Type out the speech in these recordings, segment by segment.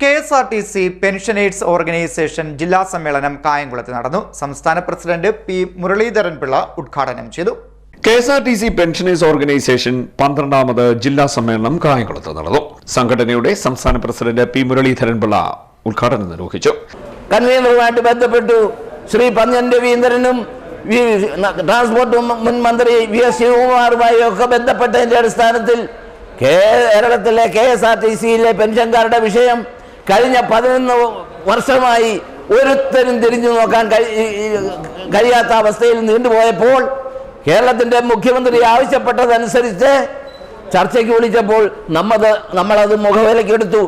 KSRTC pensioners organisation ജില്ലാ സമ്മേളനം കായംകുളത്ത് നടന്നു. സംസ്ഥാന പ്രസിഡന്റ് പി മുരളീധരൻ പിള്ള ഉദ്ഘാടനം ചെയ്തു. KSRTC പെൻഷനേഴ്സ് ഓർഗനൈസേഷൻ 12ാമത് ജില്ലാ സമ്മേളനം കായംകുളത്ത് നടന്നു. സംഘടനയുടെ സംസ്ഥാന പ്രസിഡന്റ് പി മുരളീധരൻ പിള്ള ഉദ്ഘാടനം നിർവഹിച്ചു. കൺവീനറുമായിട്ട് ബന്ധപ്പെട്ടു ശ്രീ പന്ന്യൻ രവീന്ദ്രനും ട്രാൻസ്പോർട്ട് മുൻ മന്ത്രി VS ശിവകുമാറുമായി ഒക്കെ ബന്ധപ്പെട്ടതിന്റെ അടിസ്ഥാനത്തിൽ കേരളത്തിലെ KSRTCയിലെ പെൻഷൻകാരുടെ വിഷയം കഴിഞ്ഞ 11 വർഷമായി ഒരുത്തരും തിരിഞ്ഞു നോക്കാൻ കഴിയാത്ത അവസ്ഥയിൽ നീണ്ടുപോയപ്പോൾ കേരളത്തിന്റെ മുഖ്യമന്ത്രി ആവശ്യപ്പെട്ടതനുസരിച്ച് ചർച്ചയ്ക്ക് വിളിച്ചപ്പോൾ നമ്മളത് മുഖവിലയ്ക്ക്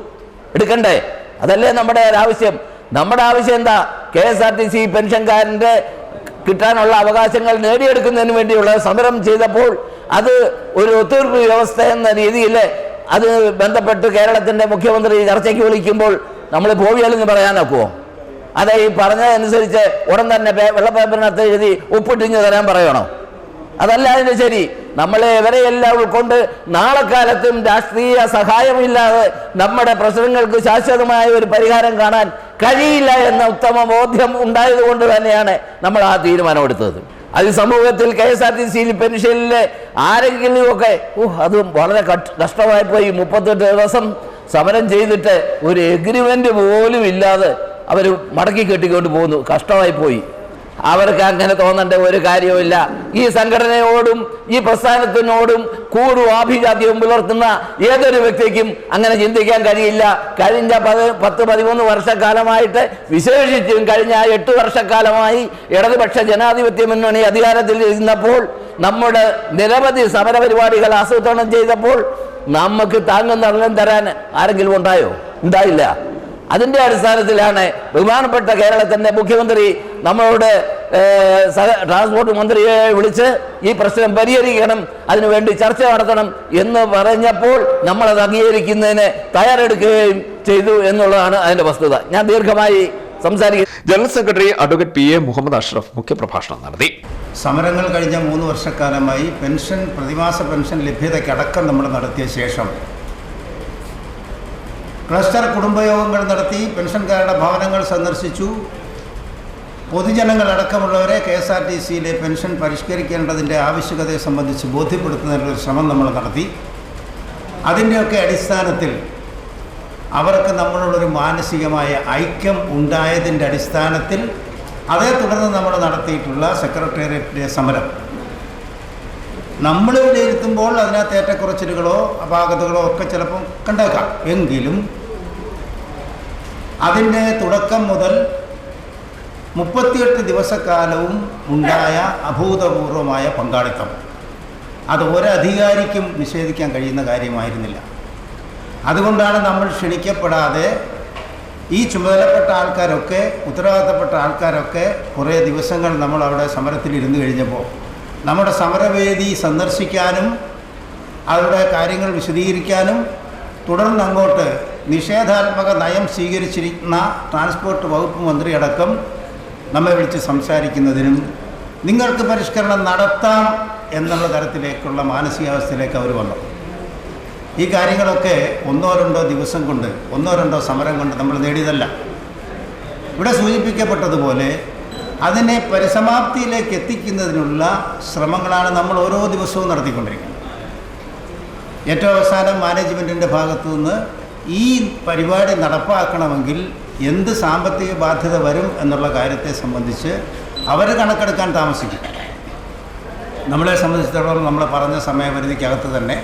എടുക്കണ്ടേ? അതല്ലേ നമ്മുടെ ആവശ്യം. നമ്മുടെ ആവശ്യം എന്താ? KSRTC പെൻഷൻകാരൻ്റെ കിട്ടാനുള്ള അവകാശങ്ങൾ നേടിയെടുക്കുന്നതിന് വേണ്ടിയുള്ള സമരം ചെയ്തപ്പോൾ അത് ഒരു ഒത്തുതീർപ്പ് വ്യവസ്ഥ എന്ന രീതിയിൽ അത് ബന്ധപ്പെട്ട് കേരളത്തിൻ്റെ മുഖ്യമന്ത്രി ചർച്ചയ്ക്ക് വിളിക്കുമ്പോൾ നമ്മൾ പോവിയാലെന്ന് പറയാനൊക്കുമോ? അത് ഈ പറഞ്ഞതനുസരിച്ച് ഉടൻ തന്നെ വെള്ളപ്പേപ്പറിനകത്ത് എഴുതി ഒപ്പിട്ടിഞ്ഞ് തരാൻ പറയണോ? അതല്ല അതിന് ശരി. നമ്മളെ ഇവരെയെല്ലാം ഉൾക്കൊണ്ട് നാളെ കാലത്തും രാഷ്ട്രീയ സഹായമില്ലാതെ നമ്മുടെ പ്രശ്നങ്ങൾക്ക് ശാശ്വതമായ ഒരു പരിഹാരം കാണാൻ കഴിയില്ല എന്ന ഉത്തമ ബോധ്യം ഉണ്ടായതുകൊണ്ട് തന്നെയാണ് നമ്മൾ ആ തീരുമാനമെടുത്തത്. അത് സമൂഹത്തിൽ KSRTCയിൽ പെൻഷനിലെ ആരെങ്കിലുമൊക്കെ അത് വളരെ കഷ്ടമായി പോയി. 38 ദിവസം സമരം ചെയ്തിട്ട് ഒരു എഗ്രിമെന്റ് പോലും ഇല്ലാതെ അവർ മടക്കി കെട്ടിക്കൊണ്ട് പോകുന്നു. കഷ്ടമായി പോയി. അവർക്ക് അങ്ങനെ തോന്നേണ്ട ഒരു കാര്യവുമില്ല. ഈ സംഘടനയോടും ഈ പ്രസ്ഥാനത്തിനോടും ആഭിജാത്യവും പുലർത്തുന്ന ഏതൊരു വ്യക്തിക്കും അങ്ങനെ ചിന്തിക്കാൻ കഴിയില്ല. കഴിഞ്ഞ 10-13 വർഷക്കാലമായിട്ട്, വിശേഷിച്ചും കഴിഞ്ഞ 8 വർഷക്കാലമായി ഇടതുപക്ഷ ജനാധിപത്യ മുന്നണി അധികാരത്തിൽ ഇരുന്നപ്പോൾ നമ്മുടെ നിരവധി സമരപരിപാടികൾ ആസൂത്രണം ചെയ്തപ്പോൾ നമുക്ക് താങ്ങും തള്ളും തരാൻ ആരെങ്കിലും ഉണ്ടായില്ല. അതിൻ്റെ അടിസ്ഥാനത്തിലാണ് ബഹുമാനപ്പെട്ട കേരളത്തിൻ്റെ മുഖ്യമന്ത്രി നമ്മളോട് ട്രാൻസ്പോർട്ട് മന്ത്രിയെ വിളിച്ച് ഈ പ്രശ്നം പരിഹരിക്കണം, അതിനുവേണ്ടി ചർച്ച നടത്തണം എന്ന് പറഞ്ഞപ്പോൾ നമ്മളത് അംഗീകരിക്കുന്നതിന് തയ്യാറെടുക്കുകയും ചെയ്തു എന്നുള്ളതാണ് അതിൻ്റെ വസ്തുത. ഞാൻ ദീർഘമായി സംസാരിക്കും. General secretary advocate PA Muhammad Ashraf മുഖ്യപ്രഭാഷണം നടത്തി. സമരങ്ങൾ കഴിഞ്ഞ 3 വർഷക്കാലമായി പ്രതിമാസ പെൻഷൻ ലഭ്യതയ്ക്കടക്കം നമ്മൾ നടത്തിയ ശേഷം ക്ലസ്റ്റർ കുടുംബയോഗങ്ങൾ നടത്തി, പെൻഷൻകാരുടെ ഭവനങ്ങൾ സന്ദർശിച്ചു. പൊതുജനങ്ങളടക്കമുള്ളവരെ KSRTCയിലെ പെൻഷൻ പരിഷ്കരിക്കേണ്ടതിൻ്റെ ആവശ്യകതയെ സംബന്ധിച്ച് ബോധ്യപ്പെടുത്തുന്നതിനൊരു ശ്രമം നമ്മൾ നടത്തി. അതിൻ്റെയൊക്കെ അടിസ്ഥാനത്തിൽ അവർക്ക് നമ്മളോടൊരു മാനസികമായ ഐക്യം ഉണ്ടായതിൻ്റെ അടിസ്ഥാനത്തിൽ അതേ തുടർന്ന് നമ്മൾ നടത്തിയിട്ടുള്ള സെക്രട്ടേറിയറ്റിലെ സമരം നമ്മൾ വിലയിരുത്തുമ്പോൾ അതിനകത്ത് ഏറ്റക്കുറച്ചിലുകളോ അപാകതകളോ ഒക്കെ ചിലപ്പം കണ്ടേക്കാം. എങ്കിലും അതിൻ്റെ തുടക്കം മുതൽ 38 ദിവസക്കാലവും ഉണ്ടായ അഭൂതപൂർവമായ പങ്കാളിത്തം അത് ഒരധികാരിക്കും നിഷേധിക്കാൻ കഴിയുന്ന കാര്യമായിരുന്നില്ല. അതുകൊണ്ടാണ് നമ്മൾ ക്ഷണിക്കപ്പെടാതെ ഈ ചുമതലപ്പെട്ട ആൾക്കാരൊക്കെ, ഉത്തരവാദിത്തപ്പെട്ട ആൾക്കാരൊക്കെ കുറേ ദിവസങ്ങൾ നമ്മൾ അവിടെ സമരത്തിൽ ഇരുന്ന് കഴിഞ്ഞപ്പോൾ നമ്മുടെ സമരവേദി സന്ദർശിക്കാനും അവരുടെ കാര്യങ്ങൾ വിശദീകരിക്കാനും തുടർന്ന് അങ്ങോട്ട് നിഷേധാത്മക നയം സ്വീകരിച്ചിരിക്കുന്ന ട്രാൻസ്പോർട്ട് വകുപ്പ് മന്ത്രി അടക്കം നമ്മെ വിളിച്ച് സംസാരിക്കുന്നതിനും നിങ്ങൾക്ക് പരിഷ്കരണം നടത്താം എന്നുള്ള തരത്തിലേക്കുള്ള മാനസികാവസ്ഥയിലേക്ക് അവർ വന്നു. ഈ കാര്യങ്ങളൊക്കെ 1-2 ദിവസം കൊണ്ട്, 1-2 സമരം കൊണ്ട് നമ്മൾ നേടിയതല്ല. ഇവിടെ സൂചിപ്പിക്കപ്പെട്ടതുപോലെ അതിനെ പരിസമാപ്തിയിലേക്ക് എത്തിക്കുന്നതിനുള്ള ശ്രമങ്ങളാണ് നമ്മൾ ഓരോ ദിവസവും നടത്തിക്കൊണ്ടിരിക്കുന്നത്. ഏറ്റവും അവസാനം മാനേജ്മെൻറ്റിൻ്റെ ഭാഗത്തു നിന്ന് ഈ പരിപാടി നടപ്പാക്കണമെങ്കിൽ എന്ത് സാമ്പത്തിക ബാധ്യത വരും എന്നുള്ള കാര്യത്തെ സംബന്ധിച്ച് അവർ കണക്കെടുക്കാൻ താമസിക്കും. നമ്മളെ സംബന്ധിച്ചിടത്തോളം നമ്മൾ പറഞ്ഞ സമയപരിധിക്കകത്ത് തന്നെ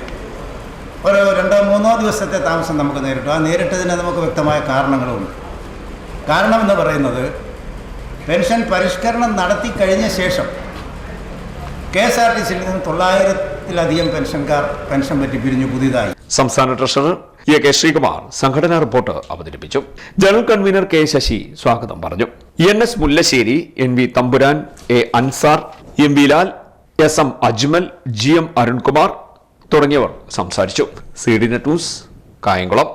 ഒരു 2-3 ദിവസത്തെ താമസം നമുക്ക് നേരിട്ടു. ആ നേരിട്ടതിന് നമുക്ക് വ്യക്തമായ കാരണങ്ങളുണ്ട്. കാരണമെന്ന് പറയുന്നത് പെൻഷൻ പരിഷ്കരണം നടത്തി കഴിഞ്ഞ ശേഷം KSRTCയിൽ നിന്ന് 900-ത്തിലധികം പെൻഷൻകാർ പെൻഷൻ പറ്റി പിരിഞ്ഞു പുതിയതായി. സംസ്ഥാന ട്രഷറർ AK ശ്രീകുമാർ സംഘടനാ റിപ്പോർട്ട് അവതരിപ്പിച്ചു. ജനറൽ കൺവീനർ K ശശി സ്വാഗതം പറഞ്ഞു. NS Mullassery, NV Thampuran, A Ansar, MV Lal, SM Ajmal, GM Arunkumar തുടങ്ങിയവർ സംസാരിച്ചു. CDNet news Kayamkulam.